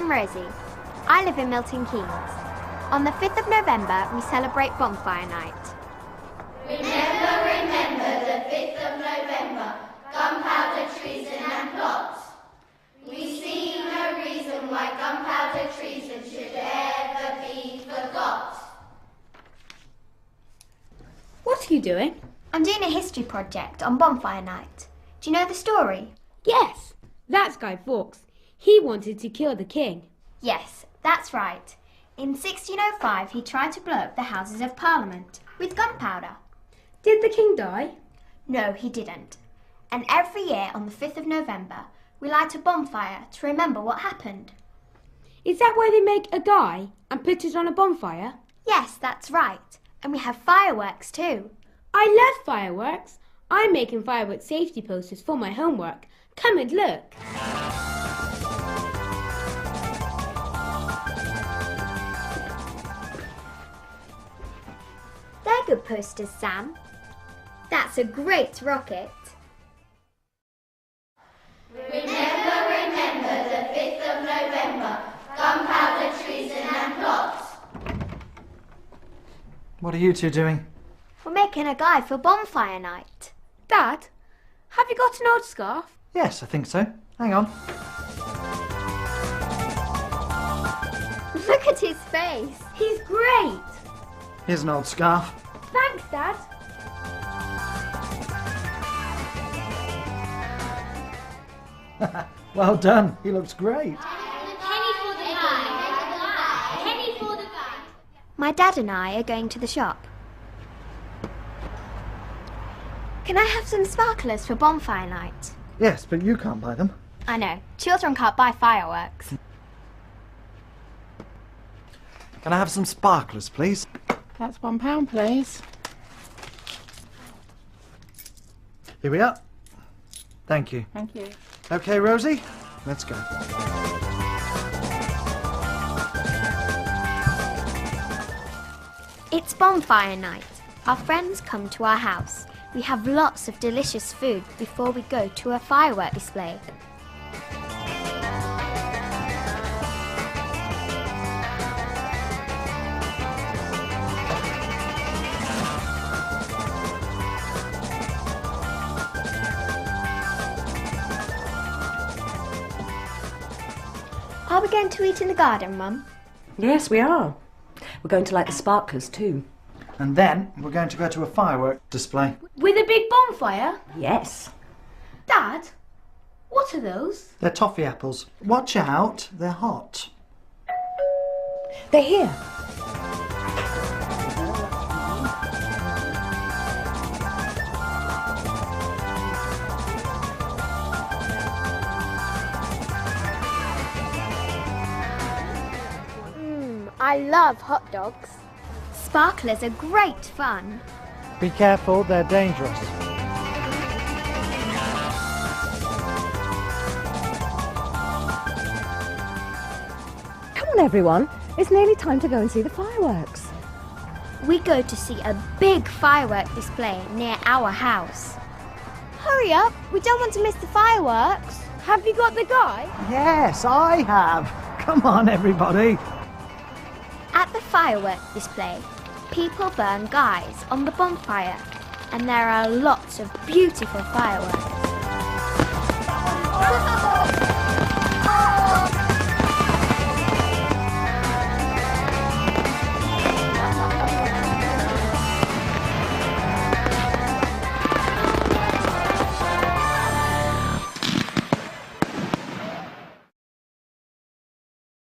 I'm Rosie. I live in Milton Keynes. On the 5th of November, we celebrate Bonfire Night. Remember, remember the 5th of November, gunpowder, treason and plot. We see no reason why gunpowder treason should ever be forgot. What are you doing? I'm doing a history project on Bonfire Night. Do you know the story? Yes, that's Guy Fawkes. He wanted to kill the king. Yes, that's right. In 1605, he tried to blow up the Houses of Parliament with gunpowder. Did the king die? No, he didn't. And every year on the 5th of November, we light a bonfire to remember what happened. Is that why they make a guy and put it on a bonfire? Yes, that's right. And we have fireworks too. I love fireworks. I'm making fireworks safety posters for my homework. Come and look. They're good posters, Sam. That's a great rocket. Remember, remember the 5th of November, gunpowder, treason and plot. What are you two doing? We're making a guy for Bonfire Night. Dad, have you got an old scarf? Yes, I think so. Hang on. Look at his face. He's great. Here's an old scarf. Thanks, Dad. Well done. He looks great. My dad and I are going to the shop. Can I have some sparklers for Bonfire Night? Yes, but you can't buy them. I know. Children can't buy fireworks. Can I have some sparklers, please? That's £1, please. Here we are. Thank you. Thank you. Okay, Rosie, let's go. It's Bonfire Night. Our friends come to our house. We have lots of delicious food before we go to a firework display. Are we going to eat in the garden, Mum? Yes, we are. We're going to light the sparklers too. And then we're going to go to a firework display. With a big bonfire? Yes. Dad, what are those? They're toffee apples. Watch out, they're hot. They're here. I love hot dogs. Sparklers are great fun. Be careful, they're dangerous. Come on, everyone. It's nearly time to go and see the fireworks. We go to see a big firework display near our house. Hurry up, we don't want to miss the fireworks. Have you got the guy? Yes, I have. Come on, everybody. At the firework display, people burn guys on the bonfire, and there are lots of beautiful fireworks.